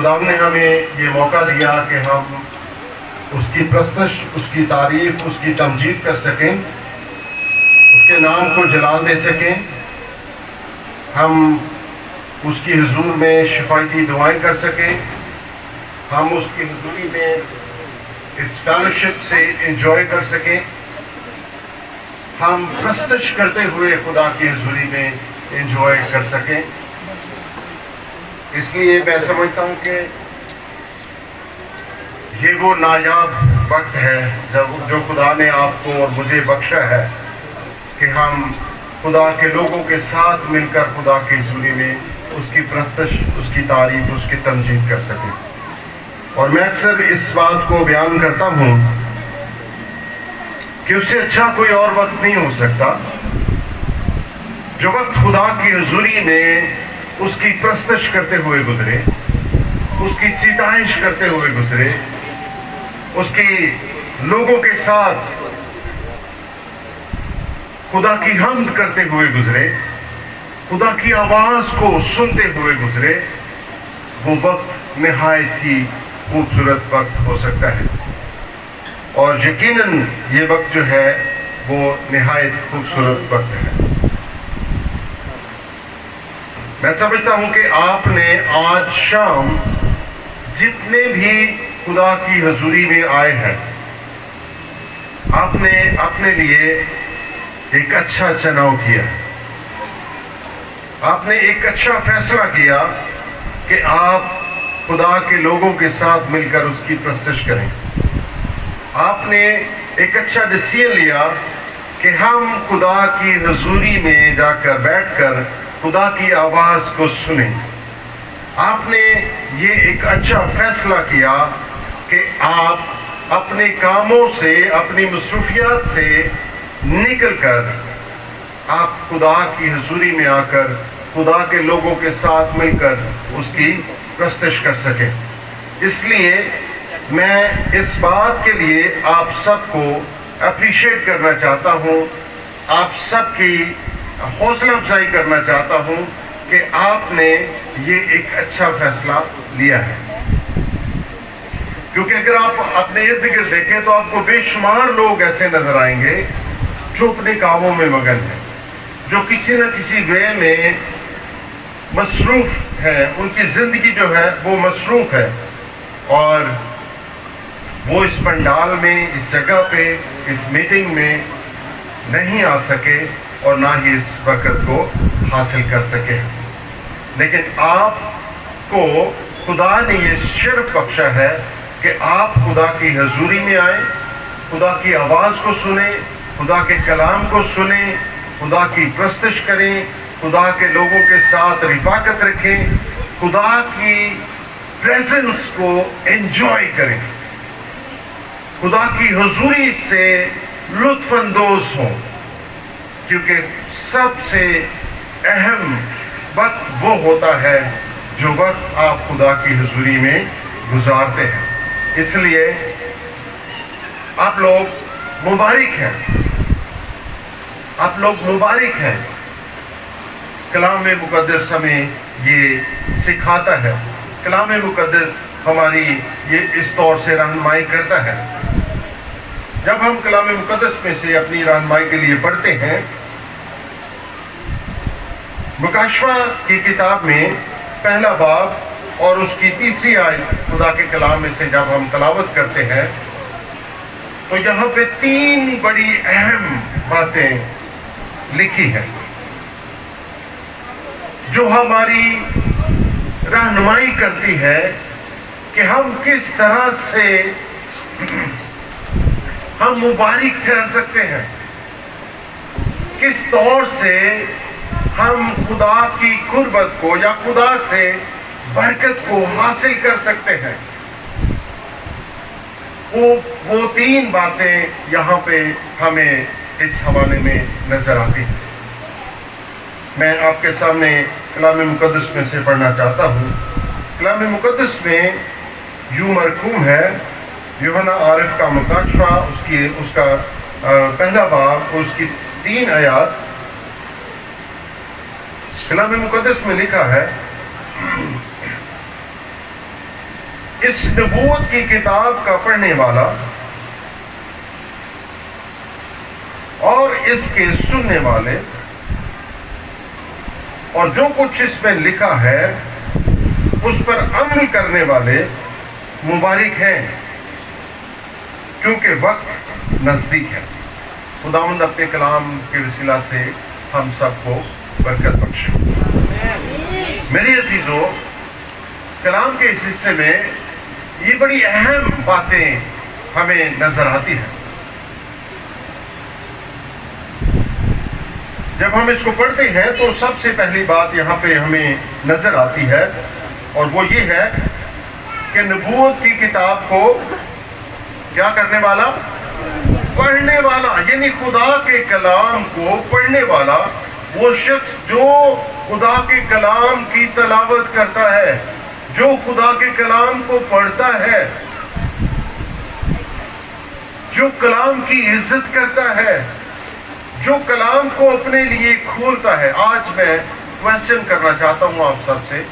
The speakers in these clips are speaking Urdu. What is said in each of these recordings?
خدا نے ہمیں یہ موقع دیا کہ ہم اس کی پرستش، اس کی تعریف، اس کی تمجید کر سکیں، اس کے نام کو جلال دے سکیں، ہم اس کی حضور میں شفاعتی دعائیں کر سکیں، ہم اس کی حضوری میں اس فیلوشپ سے انجوائے کر سکیں، ہم پرستش کرتے ہوئے خدا کی حضوری میں انجوائے کر سکیں۔ اس لیے میں سمجھتا ہوں کہ یہ وہ نایاب وقت ہے جو خدا نے آپ کو اور مجھے بخشا ہے کہ ہم خدا کے لوگوں کے ساتھ مل کر خدا کی حضوری میں اس کی پرستش، اس کی تعریف، اس کی تمجید کر سکیں۔ اور میں اکثر اس بات کو بیان کرتا ہوں کہ اس سے اچھا کوئی اور وقت نہیں ہو سکتا جو وقت خدا کی حضوری میں اس کی پرستش کرتے ہوئے گزرے، اس کی ستائش کرتے ہوئے گزرے، اس کی لوگوں کے ساتھ خدا کی حمد کرتے ہوئے گزرے، خدا کی آواز کو سنتے ہوئے گزرے۔ وہ وقت نہایت ہی خوبصورت وقت ہو سکتا ہے، اور یقیناً یہ وقت جو ہے وہ نہایت خوبصورت وقت ہے۔ میں سمجھتا ہوں کہ آپ نے آج شام جتنے بھی خدا کی حضوری میں آئے ہیں، آپ نے اپنے لیے ایک اچھا چناؤ کیا، آپ نے ایک اچھا فیصلہ کیا کہ آپ خدا کے لوگوں کے ساتھ مل کر اس کی پرستش کریں۔ آپ نے ایک اچھا ڈیسیژن لیا کہ ہم خدا کی حضوری میں جا کر بیٹھ کر خدا کی آواز کو سنیں۔ آپ نے یہ ایک اچھا فیصلہ کیا کہ آپ اپنے کاموں سے، اپنی مصروفیات سے نکل کر آپ خدا کی حضوری میں آ کر خدا کے لوگوں کے ساتھ مل کر اس کی پرستش کر سکیں۔ اس لیے میں اس بات کے لیے آپ سب کو اپریشیٹ کرنا چاہتا ہوں، آپ سب کی حوصلہ افزائی کرنا چاہتا ہوں کہ آپ نے یہ ایک اچھا فیصلہ لیا ہے، کیونکہ اگر آپ اپنے ارد گرد دیکھیں تو آپ کو بے شمار لوگ ایسے نظر آئیں گے جو اپنے کاموں میں مگن ہیں، جو کسی نہ کسی وے میں مصروف ہے، ان کی زندگی جو ہے وہ مصروف ہے، اور وہ اس پنڈال میں، اس جگہ پہ، اس میٹنگ میں نہیں آ سکے اور نہ ہی اس وقت کو حاصل کر سکے۔ لیکن آپ کو خدا نے یہ شرف بخشا ہے کہ آپ خدا کی حضوری میں آئیں، خدا کی آواز کو سنیں، خدا کے کلام کو سنیں، خدا کی پرستش کریں، خدا کے لوگوں کے ساتھ رفاقت رکھیں، خدا کی پریزنس کو انجوائے کریں، خدا کی حضوری سے لطف اندوز ہوں، کیونکہ سب سے اہم وقت وہ ہوتا ہے جو وقت آپ خدا کی حضوری میں گزارتے ہیں۔ اس لیے آپ لوگ مبارک ہیں، آپ لوگ مبارک ہیں۔ کلام مقدس ہمیں یہ سکھاتا ہے، کلام مقدس ہماری یہ اس طور سے رہنمائی کرتا ہے۔ جب ہم کلام مقدس میں سے اپنی رہنمائی کے لیے پڑھتے ہیں، مکاشفہ کی کتاب میں پہلا باب اور اس کی تیسری آیت خدا کے کلام میں سے جب ہم تلاوت کرتے ہیں تو یہاں پہ 3 بڑی اہم باتیں لکھی ہیں جو ہماری رہنمائی کرتی ہے کہ ہم کس طرح سے ہم مبارک ٹھہر سکتے ہیں، کس طور سے ہم خدا کی قربت کو یا خدا سے برکت کو حاصل کر سکتے ہیں۔ وہ 3 باتیں یہاں پہ ہمیں اس حوالے میں نظر آتی ہیں۔ میں آپ کے سامنے کلام مقدس میں سے پڑھنا چاہتا ہوں۔ کلام مقدس میں یوں مرقوم ہے، یوحنا عارف کا مکاشفہ، اس کا پہلا باب، اس کی 3 آیات۔ کلام مقدس میں لکھا ہے، اس نبوت کی کتاب کا پڑھنے والا اور اس کے سننے والے اور جو کچھ اس میں لکھا ہے اس پر عمل کرنے والے مبارک ہیں، کیونکہ وقت نزدیک ہے۔ خداوند اپنے کلام کے وسیلہ سے ہم سب کو برکت بخشے۔ میری عزیزو، کلام کے اس حصے میں یہ بڑی اہم باتیں ہمیں نظر آتی ہیں۔ جب ہم اس کو پڑھتے ہیں تو سب سے پہلی بات یہاں پہ ہمیں نظر آتی ہے اور وہ یہ ہے کہ نبوت کی کتاب کو کیا کرنے والا؟ پڑھنے والا، یعنی خدا کے کلام کو پڑھنے والا وہ شخص جو خدا کے کلام کی تلاوت کرتا ہے، جو خدا کے کلام کو پڑھتا ہے، جو کلام کی عزت کرتا ہے، جو کلام کو اپنے لیے کھولتا ہے۔ آج میں کوشچن کرنا چاہتا ہوں آپ سب سے،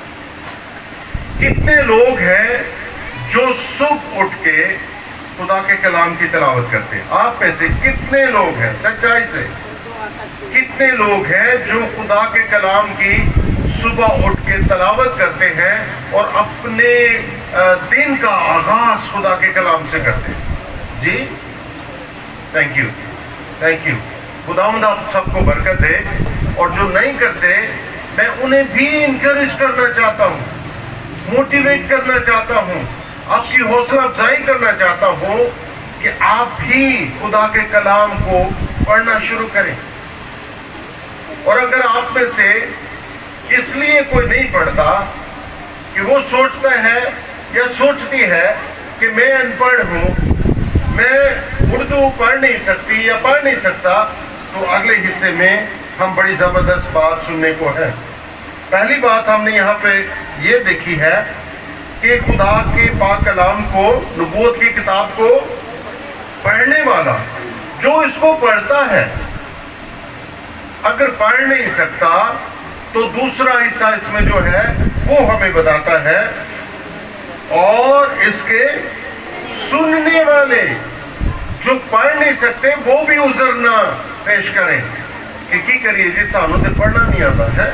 کتنے لوگ ہیں جو صبح اٹھ کے خدا کے کلام کی تلاوت کرتے ہیں؟ آپ میں سے کتنے لوگ ہیں سچائی سے؟ کتنے لوگ ہیں جو خدا کے کلام کی صبح اٹھ کے تلاوت کرتے ہیں اور اپنے دن کا آغاز خدا کے کلام سے کرتے ہیں؟ جی، تھینک یو، تھینک یو۔ خداوند آپ سب کو برکت دے، اور جو نہیں کرتے میں انہیں بھی انکریج کرنا چاہتا ہوں، موٹیویٹ کرنا چاہتا ہوں، آپ کی حوصلہ افزائی کرنا چاہتا ہوں کہ آپ بھی خدا کے کلام کو پڑھنا شروع کریں۔ اور اگر آپ میں سے اس لیے کوئی نہیں پڑھتا کہ وہ سوچتا ہے یا سوچتی ہے کہ میں ان پڑھ ہوں، میں اردو پڑھ نہیں سکتی یا پڑھ نہیں سکتا، تو اگلے حصے میں ہم بڑی زبردست بات سننے کو ہے۔ پہلی بات ہم نے یہاں پہ یہ دیکھی ہے کہ خدا کے پاک کلام کو، نبوت کی کتاب کو پڑھنے والا، جو اس کو پڑھتا ہے، اگر پڑھ نہیں سکتا تو دوسرا حصہ اس میں جو ہے وہ ہمیں بتاتا ہے، اور اس کے سننے والے جو پڑھ نہیں سکتے وہ بھی عذر نہ پیش کریں کہ کی کریے جی سانوں تے پڑھنا نہیں آتا ہے۔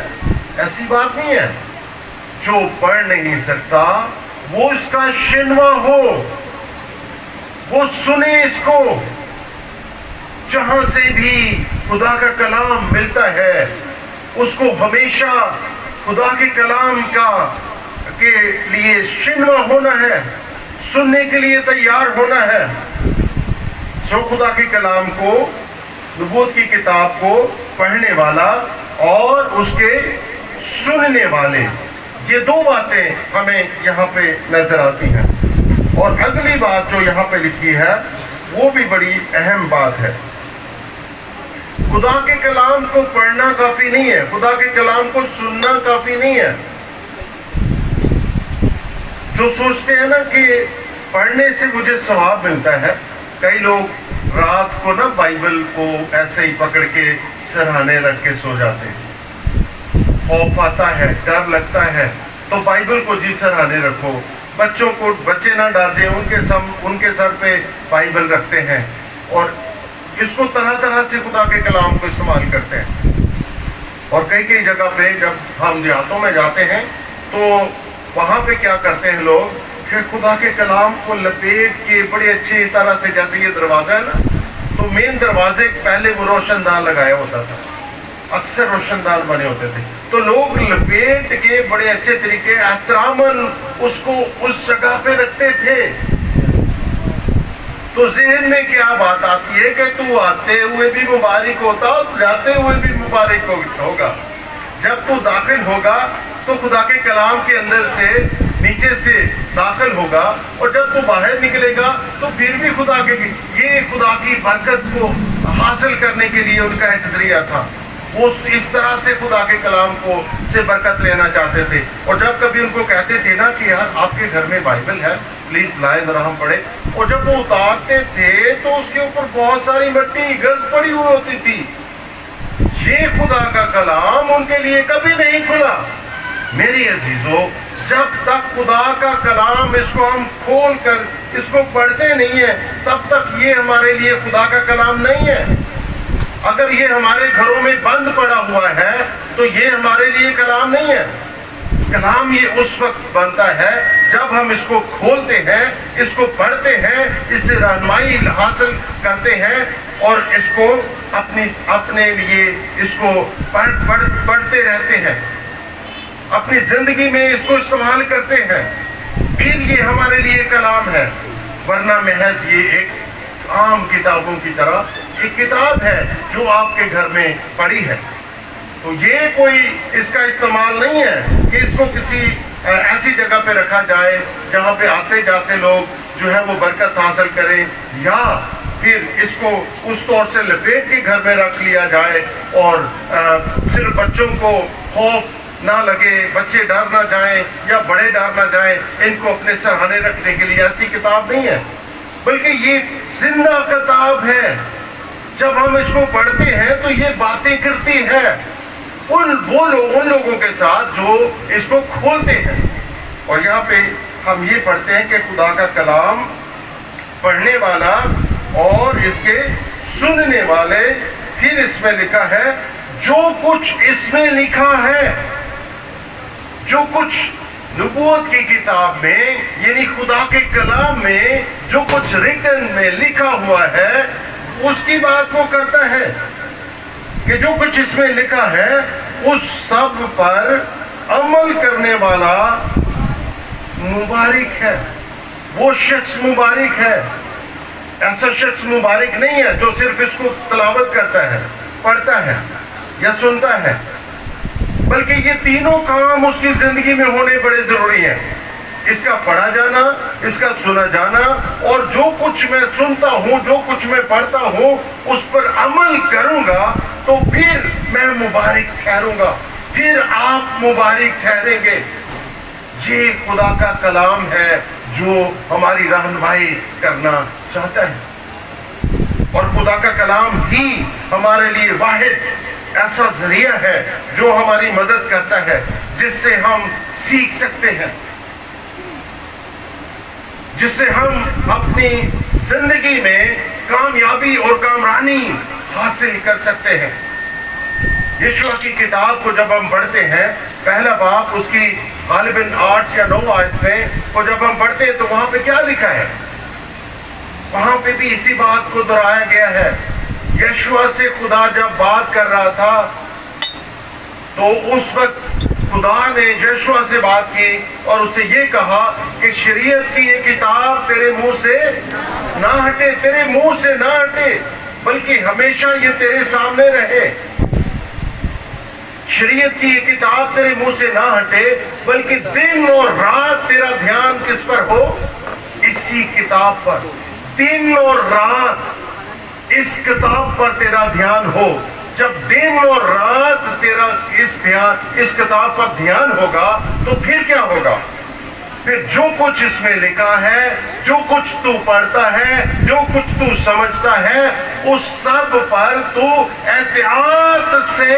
ایسی بات نہیں ہے، جو پڑھ نہیں سکتا وہ اس کا شنوا ہو، وہ سنے اس کو، جہاں سے بھی خدا کا کلام ملتا ہے اس کو ہمیشہ خدا کے کلام کے لیے شنوا ہونا ہے، سننے کے لیے تیار ہونا ہے۔ جو خدا کے کلام کو، نبوت کی کتاب کو پڑھنے والا اور اس کے سننے والے، یہ دو باتیں ہمیں یہاں پہ نظر آتی ہیں۔ اور اگلی بات جو یہاں پہ لکھی ہے وہ بھی بڑی اہم بات ہے۔ خدا کے کلام کو پڑھنا کافی نہیں ہے، خدا کے کلام کو سننا کافی نہیں ہے۔ جو سوچتے ہیں نا کہ پڑھنے سے مجھے ثواب ملتا ہے، کئی لوگ رات کو نا بائبل کو ایسے ہی پکڑ کے سرہانے رکھ کے سو جاتے ہیں۔ خوف آتا ہے، ڈر لگتا ہے تو بائبل کو جی سرہانے رکھو، بچوں کو، بچے نہ ڈر جائیں، ان کے سر پہ بائبل رکھتے ہیں اور اس کو طرح طرح سے خدا کے کلام کو استعمال کرتے ہیں۔ اور کئی جگہ پہ جب ہم دیہاتوں میں جاتے ہیں تو وہاں پہ کیا کرتے ہیں لوگ کہ خدا کے کلام کو لپیٹ کے بڑی اچھی طرح سے، جیسے یہ دروازہ ہے نا، تو مین دروازے پہلے وہ روشن دان لگایا ہوتا تھا، اکثر روشن دان بنے ہوتے تھے، تو لوگ لپیٹ کے بڑے اچھے طریقے احتراماً اس کو اس جگہ پہ رکھتے تھے۔ تو ذہن میں کیا بات آتی ہے کہ تو آتے ہوئے بھی مبارک ہوتا اور جاتے ہوئے بھی مبارک ہوگا۔ جب تو داخل ہوگا تو خدا کے کلام کے اندر سے نیچے سے داخل ہوگا، اور جب تو باہر نکلے گا تو پھر بھی یہ خدا کی برکت کو حاصل کرنے کے لیے ان کا ایک ذریعہ تھا۔ وہ اس طرح سے خدا کے کلام کو سے برکت لینا چاہتے تھے۔ اور جب کبھی ان کو کہتے تھے نا کہ یار آپ کے گھر میں بائبل ہے، پلیز لائے ذرا ہم پڑھیں، اور جب وہ اتارتے تھے تو اس کے اوپر بہت ساری مٹی گرد پڑی ہوئی ہوتی تھی۔ یہ خدا کا کلام ان کے لیے کبھی نہیں کھلا۔ میری عزیزو، جب تک خدا کا کلام اس کو ہم کھول کر اس کو پڑھتے نہیں ہیں تب تک یہ ہمارے لیے خدا کا کلام نہیں ہے. اگر یہ ہمارے گھروں میں بند پڑا ہوا ہے تو یہ ہمارے لیے کلام نہیں ہے. کلام یہ اس وقت بنتا ہے جب ہم اس کو کھولتے ہیں, اس کو پڑھتے ہیں, اس سے رہنمائی حاصل کرتے ہیں اور اس کو اپنے لیے اس کو پڑھتے رہتے ہیں, اپنی زندگی میں اس کو استعمال کرتے ہیں, پھر یہ ہمارے لیے کلام ہے. ورنہ محض یہ ایک عام کتابوں کی طرح ایک کتاب ہے جو آپ کے گھر میں پڑی ہے. تو یہ کوئی اس کا استعمال نہیں ہے کہ اس کو کسی ایسی جگہ پہ رکھا جائے جہاں پہ آتے جاتے لوگ جو ہے وہ برکت حاصل کریں, یا پھر اس کو اس طور سے لپیٹ کے گھر میں رکھ لیا جائے اور صرف بچوں کو خوف نہ لگے, بچے ڈر نہ جائیں یا بڑے ڈر نہ جائیں, ان کو اپنے سرہانے رکھنے کے لیے ایسی کتاب نہیں ہے, بلکہ یہ زندہ کتاب ہے. جب ہم اس کو پڑھتے ہیں تو یہ باتیں کرتی ہے ان لوگوں کے ساتھ جو اس کو کھولتے ہیں. اور یہاں پہ ہم یہ پڑھتے ہیں کہ خدا کا کلام پڑھنے والا اور اس کے سننے والے, پھر اس میں لکھا ہے جو کچھ اس میں لکھا ہے, جو کچھ نبوت کی کتاب میں یعنی خدا کے کلام میں جو کچھ ریٹن میں لکھا ہوا ہے اس کی بات وہ کرتا ہے کہ جو کچھ اس میں لکھا ہے اس سب پر عمل کرنے والا مبارک ہے. وہ شخص مبارک ہے. ایسا شخص مبارک نہیں ہے جو صرف اس کو تلاوت کرتا ہے, پڑھتا ہے یا سنتا ہے, بلکہ یہ تینوں کام اس کی زندگی میں ہونے بڑے ضروری ہیں. اس کا پڑھا جانا, اس کا سنا جانا, اور جو کچھ میں سنتا ہوں, جو کچھ میں پڑھتا ہوں اس پر عمل کروں گا تو پھر میں مبارک ٹھہروں گا, پھر آپ مبارک ٹھہریں گے. یہ خدا کا کلام ہے جو ہماری رہنمائی کرنا چاہتا ہے. اور خدا کا کلام ہی ہمارے لیے واحد ایسا ذریعہ ہے جو ہماری مدد کرتا ہے, جس سے ہم سیکھ سکتے ہیں, جس سے ہم اپنی زندگی میں کامیابی اور کامرانی حاصل کر سکتے ہیں. یشوع کی کتاب کو جب ہم پڑھتے ہیں, پہلا باب اس کی غالباً 8 یا 9 آیت میں کو جب ہم پڑھتے ہیں تو وہاں پہ کیا لکھا ہے؟ وہاں پہ بھی اسی بات کو دہرایا گیا ہے. یشوع سے خدا جب بات کر رہا تھا تو اس وقت خدا نے یشوع سے بات کی اور اسے یہ کہا کہ شریعت کی یہ کتاب تیرے منہ سے نہ ہٹے, تیرے منہ سے نہ ہٹے, بلکہ ہمیشہ یہ تیرے سامنے رہے. شریعت کی یہ کتاب تیرے منہ سے نہ ہٹے, بلکہ دن اور رات تیرا دھیان کس پر ہو؟ اسی کتاب پر. دن اور رات اس کتاب پر تیرا دھیان ہو. جب دن اور رات تیرا اس کتاب پر دھیان ہوگا تو پھر کیا ہوگا؟ پھر جو کچھ اس میں لکھا ہے, جو کچھ تو پڑھتا ہے, جو کچھ تو سمجھتا ہے, اس سب پر تو احتیاط سے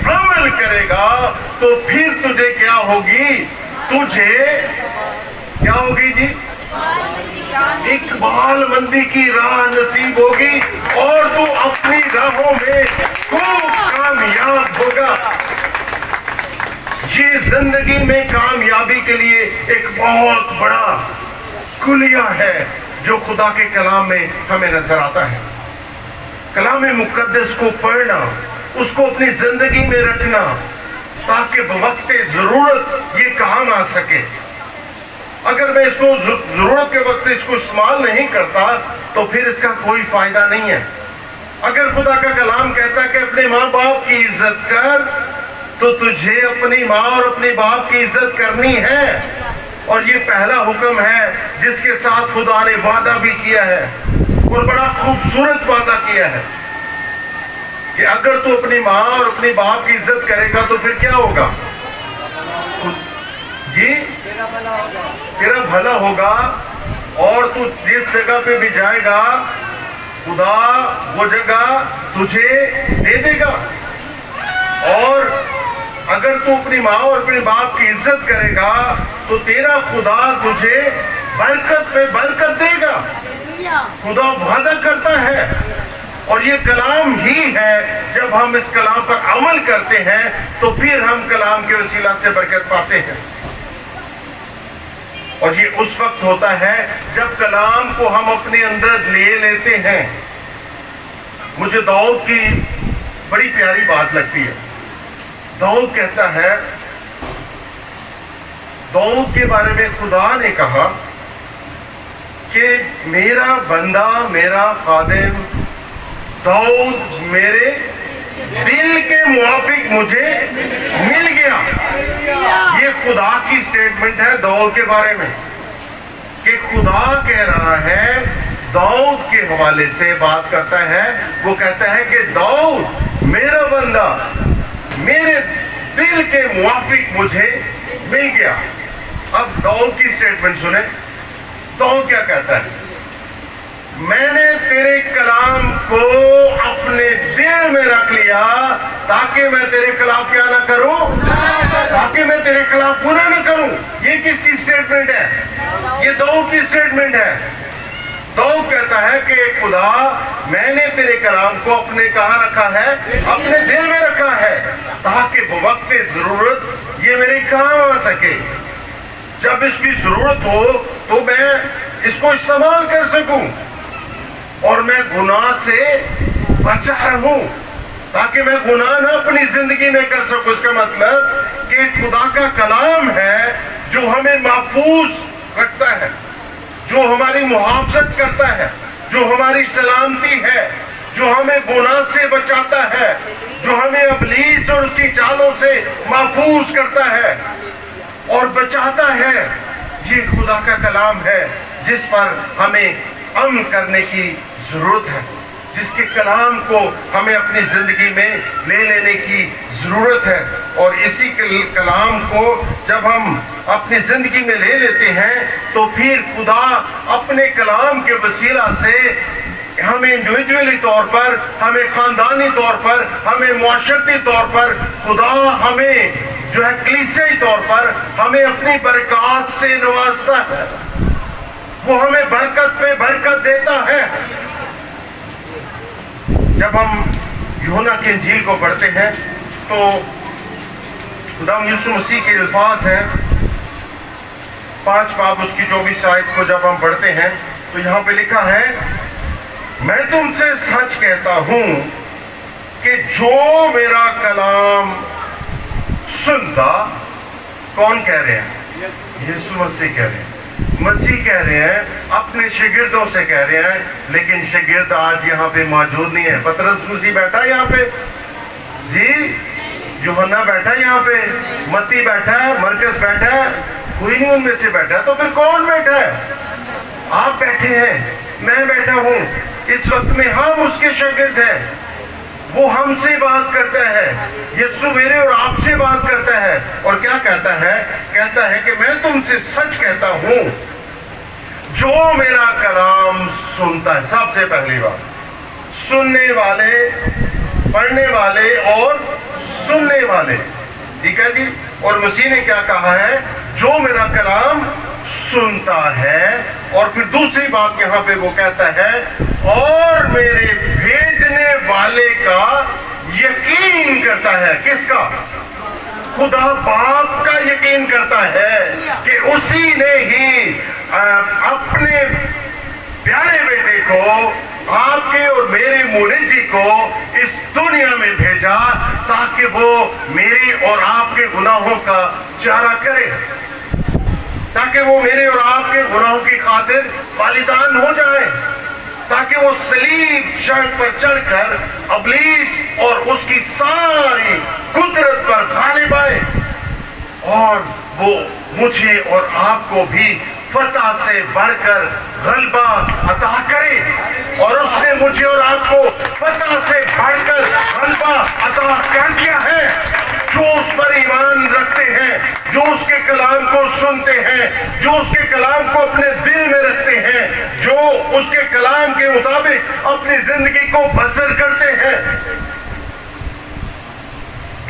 عمل کرے گا تو پھر تجھے کیا ہوگی؟ تجھے کیا ہوگی جی؟ اقبال مندی کی راہ نصیب ہوگی اور تو اپنی راہوں میں خوب کامیاب ہوگا. یہ زندگی میں کامیابی کے لیے ایک بہت بڑا کلیہ ہے جو خدا کے کلام میں ہمیں نظر آتا ہے. کلام مقدس کو پڑھنا, اس کو اپنی زندگی میں رکھنا تاکہ بوقت ضرورت یہ کام آ سکے. اگر میں اس کو ضرورت کے وقت اس کو استعمال نہیں کرتا تو پھر اس کا کوئی فائدہ نہیں ہے. اگر خدا کا کلام کہتا ہے کہ اپنے ماں باپ کی عزت کر, تو تجھے اپنی ماں اور اپنے باپ کی عزت کرنی ہے. اور یہ پہلا حکم ہے جس کے ساتھ خدا نے وعدہ بھی کیا ہے اور بڑا خوبصورت وعدہ کیا ہے کہ اگر تو اپنی ماں اور اپنے باپ کی عزت کرے گا تو پھر کیا ہوگا جی؟ تیرا بھلا ہوگا, اور تو جس جگہ پہ بھی جائے گا خدا وہ جگہ تجھے دے دے گا. اور اگر تو اپنی ماں اور اپنے باپ کی عزت کرے گا تو تیرا خدا تجھے برکت پہ برکت دے گا. خدا وعدہ کرتا ہے اور یہ کلام ہی ہے. جب ہم اس کلام پر عمل کرتے ہیں تو پھر ہم کلام کے وسیلہ سے برکت پاتے ہیں. اور یہ اس وقت ہوتا ہے جب کلام کو ہم اپنے اندر لے لیتے ہیں. مجھے داؤد کی بڑی پیاری بات لگتی ہے. داؤد کہتا ہے, داؤد کے بارے میں خدا نے کہا کہ میرا بندہ, میرا خادم داؤد میرے دل کے موافق مجھے مل گیا. یہ خدا کی سٹیٹمنٹ ہے داؤد کے بارے میں, کہ خدا کہہ رہا ہے, داؤد کے حوالے سے بات کرتا ہے. وہ کہتا ہے کہ داؤد میرا بندہ میرے دل کے موافق مجھے مل گیا. اب داؤد کی سٹیٹمنٹ سنیں. داؤد کیا کہتا ہے؟ میں نے تیرے کلام کو اپنے دل میں رکھ لیا تاکہ میں تیرے خلاف کیا نہ کروں, تاکہ میں تیرے خلاف گناہ نہ کروں. یہ کس کی سٹیٹمنٹ ہے؟ یہ داؤد کی سٹیٹمنٹ ہے. داؤد کہتا ہے کہ خدا میں نے تیرے کلام کو اپنے کہاں رکھا ہے؟ اپنے دل میں رکھا ہے تاکہ بوقت ضرورت یہ میرے کام آ سکے. جب اس کی ضرورت ہو تو میں اس کو استعمال کر سکوں اور میں گناہ سے بچا رہوں, تاکہ میں گناہ نہ اپنی زندگی میں کر سکوں. اس کا مطلب کہ خدا کا کلام ہے جو ہمیں محفوظ رکھتا ہے, جو ہماری محافظت کرتا ہے, جو ہماری سلامتی ہے, جو ہمیں گناہ سے بچاتا ہے, جو ہمیں ابلیس اور اس کی چالوں سے محفوظ کرتا ہے اور بچاتا ہے. یہ خدا کا کلام ہے جس پر ہمیں عمل کرنے کی ضرورت ہے, جس کے کلام کو ہمیں اپنی زندگی میں لے لینے کی ضرورت ہے. اور اسی کلام کو جب ہم اپنی زندگی میں لے لیتے ہیں تو پھر خدا اپنے کلام کے وسیلہ سے ہمیں انڈیویجولی طور پر, ہمیں خاندانی طور پر, ہمیں معاشرتی طور پر, خدا ہمیں جو ہے کلیسیائی طور پر ہمیں اپنی برکات سے نوازتا ہے. وہ ہمیں برکت پہ برکت دیتا ہے. جب ہم یوحنا کی انجیل کو پڑھتے ہیں تو خدا یسوع مسیح کے الفاظ ہیں, 5 باب اس کی 24 آیت کو جب ہم پڑھتے ہیں تو یہاں پہ لکھا ہے, میں تم سے سچ کہتا ہوں کہ جو میرا کلام سنتا. کون کہہ رہے ہیں؟ یسوع مسیح کہہ رہے ہیں. مسیح کہہ رہے ہیں, اپنے شاگردوں سے کہہ رہے ہیں, لیکن شاگرد آج یہاں پہ موجود نہیں ہے. پطرس مسیح بیٹھا ہے یہاں پہ, جی یوحنا بیٹھا ہے یہاں پہ, متی بیٹھا ہے, مرکز بیٹھا ہے, کوئی نہیں ان میں سے بیٹھا. تو پھر کون بیٹھا ہے؟ آپ بیٹھے ہیں, میں بیٹھا ہوں. اس وقت میں ہم اس کے شاگرد ہیں. وہ ہم سے بات کرتا ہے, یسوع میرے اور آپ سے بات کرتا ہے. اور کیا کہتا ہے؟ کہتا ہے کہ میں تم سے سچ کہتا ہوں جو میرا کلام سنتا ہے. سب سے پہلی بات, سننے والے, پڑھنے والے اور سننے والے, ٹھیک ہے جی. اور مسیح نے کیا کہا ہے؟ جو میرا کلام سنتا ہے. اور پھر دوسری بات یہاں پہ وہ کہتا ہے, اور میرے بھیجنے والے کا یقین کرتا ہے. کس کا؟ خدا باپ کا یقین کرتا ہے کہ اسی نے ہی اپنے پیارے بیٹے کو, آپ کے اور میرے منجی کو اس دنیا میں بھیجا تاکہ وہ میرے اور آپ کے گناہوں کا چارہ کرے, تاکہ وہ میرے اور آپ کے گناہوں کی خاطر والدان ہو جائیں, تاکہ وہ صلیب شرط پر چڑھ کر ابلیس اور اس کی ساری قدرت پر غالب آئے اور وہ مجھے اور آپ کو بھی فتح سے بڑھ کر غلبہ عطا کرے. اور اس نے مجھے اور آپ کو فتح سے بڑھ کر غلبہ عطا کر دیا ہے. جو اس پر ایمان رکھتے ہیں, جو اس کے کلام کو سنتے ہیں, جو اس کے کلام کو اپنے دل میں رکھتے ہیں, جو اس کے کلام کے مطابق اپنی زندگی کو بسر کرتے ہیں,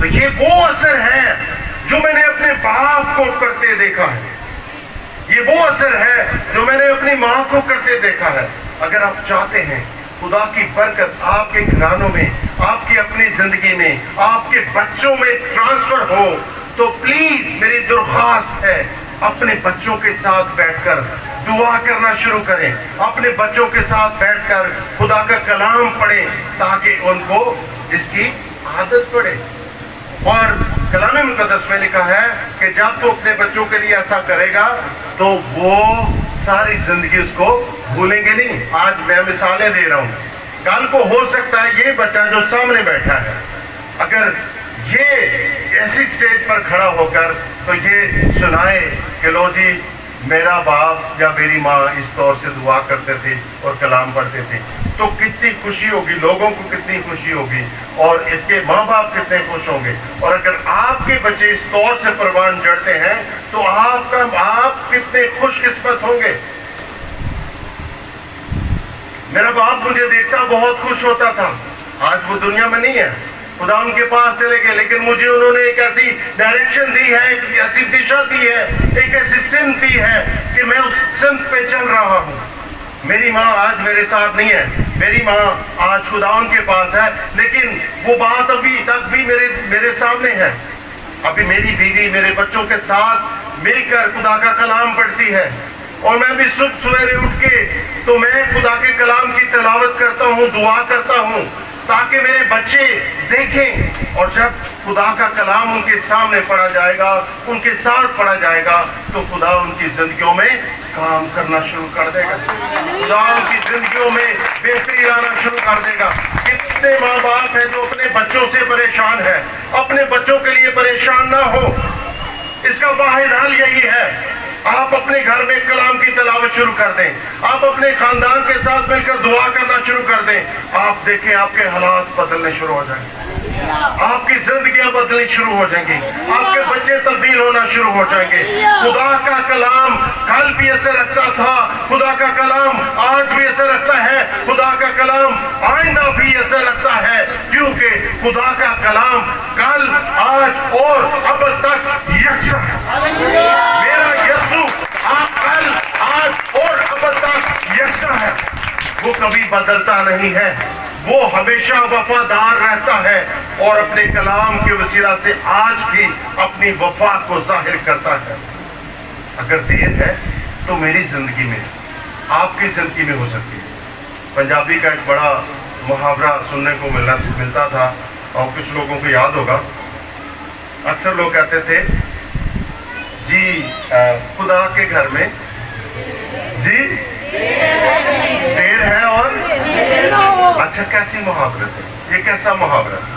تو یہ وہ اثر ہے جو میں نے اپنے باپ کو کرتے دیکھا ہے، یہ وہ اثر ہے جو میں نے اپنی ماں کو کرتے دیکھا ہے۔ اگر آپ چاہتے ہیں خدا کی برکت آپ کے گھرانوں میں، آپ کی اپنی زندگی میں، آپ کے بچوں میں ٹرانسفر ہو، تو پلیز میری درخواست ہے اپنے بچوں کے ساتھ بیٹھ کر دعا کرنا شروع کریں، اپنے بچوں کے ساتھ بیٹھ کر خدا کا کلام پڑھیں تاکہ ان کو اس کی عادت پڑے۔ اور کلام مقدس میں لکھا ہے کہ جب تو اپنے بچوں کے لیے ایسا کرے گا تو وہ ساری زندگی اس کو بھولیں گے نہیں۔ آج میں مثالیں دے رہا ہوں، کل کو ہو سکتا ہے یہ بچہ جو سامنے بیٹھا ہے اگر یہ ایسی سٹیج پر کھڑا ہو کر تو یہ سنائے کہ لو جی میرا باپ یا میری ماں اس طور سے دعا کرتے تھے اور کلام پڑھتے تھے، تو کتنی خوشی ہوگی، لوگوں کو کتنی خوشی ہوگی، اور اس کے ماں باپ کتنے خوش ہوں گے۔ اور اگر آپ کے بچے اس طور سے پروان چڑھتے ہیں تو آپ کتنے خوش قسمت ہوں گے۔ میرا باپ مجھے دیکھتا بہت خوش ہوتا تھا، آج وہ دنیا میں نہیں ہے، خدا ان کے پاس چلے گئے، لیکن مجھے انہوں نے ایک ایسی ڈائریکشن دی ہے، ایک ایسی دشا دی ہے، ایک ایسی سمت دی ہے کہ میں اس سمت پہ چل رہا ہوں۔ میری ماں آج میرے ساتھ نہیں ہے، میری ماں آج خدا ان کے پاس ہے، لیکن وہ بات ابھی تک بھی میرے سامنے ہے۔ ابھی میری بیوی میرے بچوں کے ساتھ مل کر خدا کا کلام پڑھتی ہے، اور میں بھی صبح سویرے اٹھ کے تو میں خدا کے کلام کی تلاوت کرتا ہوں، دعا کرتا ہوں تاکہ میرے بچے دیکھیں، اور جب خدا کا کلام ان کے سامنے پڑھا جائے گا، ان کے ساتھ پڑھا جائے گا، تو خدا ان کی زندگیوں میں کام کرنا شروع کر دے گا، خدا ان کی زندگیوں میں بہتری لانا شروع کر دے گا۔ کتنے ماں باپ ہیں جو اپنے بچوں سے پریشان ہیں، اپنے بچوں کے لیے پریشان نہ ہو، اس کا واحد حل یہی ہے، آپ اپنے گھر میں کلام کی تلاوت شروع کر دیں، آپ اپنے خاندان کے ساتھ مل کر دعا کرنا شروع کر دیں، آپ دیکھیں آپ کے حالات بدلنے شروع ہو جائیں گے، آپ کی زندگیاں بدلنی شروع ہو جائیں گی، آپ کے بچے تبدیل ہونا شروع ہو جائیں گے۔ خدا کا کلام کل بھی اثر رکھتا تھا، خدا کا کلام آج بھی اثر رکھتا ہے، خدا کا کلام آئندہ بھی اثر رکھتا ہے، کیونکہ خدا کا کلام کل آج اور اب تک یکساں ہے۔ میرا یسوع آپ کل آج اور اب تک یکساں ہے، وہ کبھی بدلتا نہیں ہے، وہ ہمیشہ وفادار رہتا ہے اور اپنے کلام کے وسیلہ سے آج بھی اپنی وفا کو ظاہر کرتا ہے۔ اگر دیر ہے تو میری زندگی میں، آپ کی زندگی میں ہو سکتی ہے۔ پنجابی کا ایک بڑا محاورہ سننے کو ملتا تھا، اور کچھ لوگوں کو یاد ہوگا، اکثر لوگ کہتے تھے جی خدا کے گھر میں جی دیر ہے اور اچھا کیسی محاورت ہے یہ، کیسا محاورت ہے؟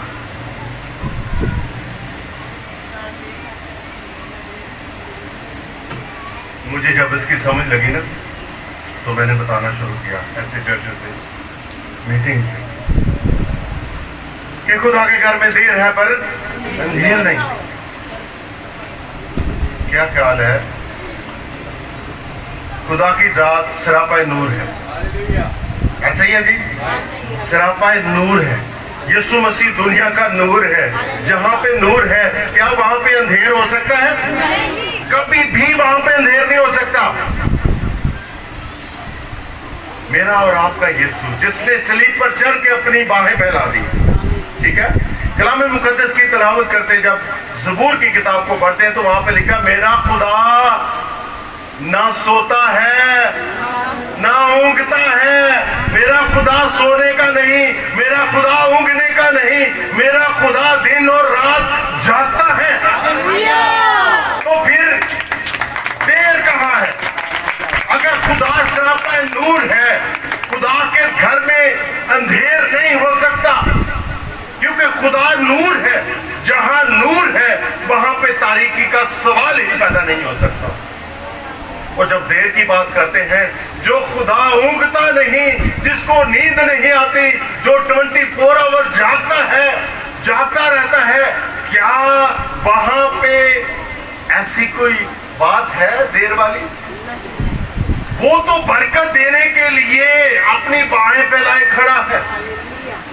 مجھے جب اس کی سمجھ لگی نا تو میں نے بتانا شروع کیا ایسے چرچز میں، میٹنگ کہ خدا کے گھر میں دیر ہے پر اندھیر نہیں۔ کیا خیال ہے؟ خدا کی ذات سراپا نور ہے، ایسا ہی ہے جی، سراپا نور ہے۔ یسوع مسیح دنیا کا نور ہے، جہاں پہ نور ہے کیا وہاں پہ اندھیر ہو سکتا ہے؟ کبھی بھی وہاں پہ اندھیر نہیں ہو سکتا۔ میرا اور آپ کا یسوع جس نے صلیب پر چڑھ کے اپنی باہیں پھیلا دی، ٹھیک ہے، کلام مقدس کی تلاوت کرتے جب زبور کی کتاب کو پڑھتے ہیں تو وہاں پہ لکھا میرا خدا نہ سوتا ہے نہ اونگتا ہے، میرا خدا سونے کا نہیں، میرا خدا اونگنے کا نہیں، میرا خدا دن اور رات جاگتا ہے۔ تو پھر دیر کہاں ہے؟ اگر خدا سراپا نور ہے، خدا کے گھر میں اندھیر نہیں ہو سکتا، کیونکہ خدا نور ہے، جہاں نور ہے وہاں پہ تاریکی کا سوال ہی پیدا نہیں ہو سکتا۔ اور جب دیر کی بات کرتے ہیں، جو خدا اونگتا نہیں، جس کو نیند نہیں آتی، جو 24 آور جاگتا رہتا ہے، کیا وہاں پہ ایسی کوئی بات ہے دیر والی؟ وہ تو برکت دینے کے لیے اپنی باہیں پھیلائے کھڑا ہے،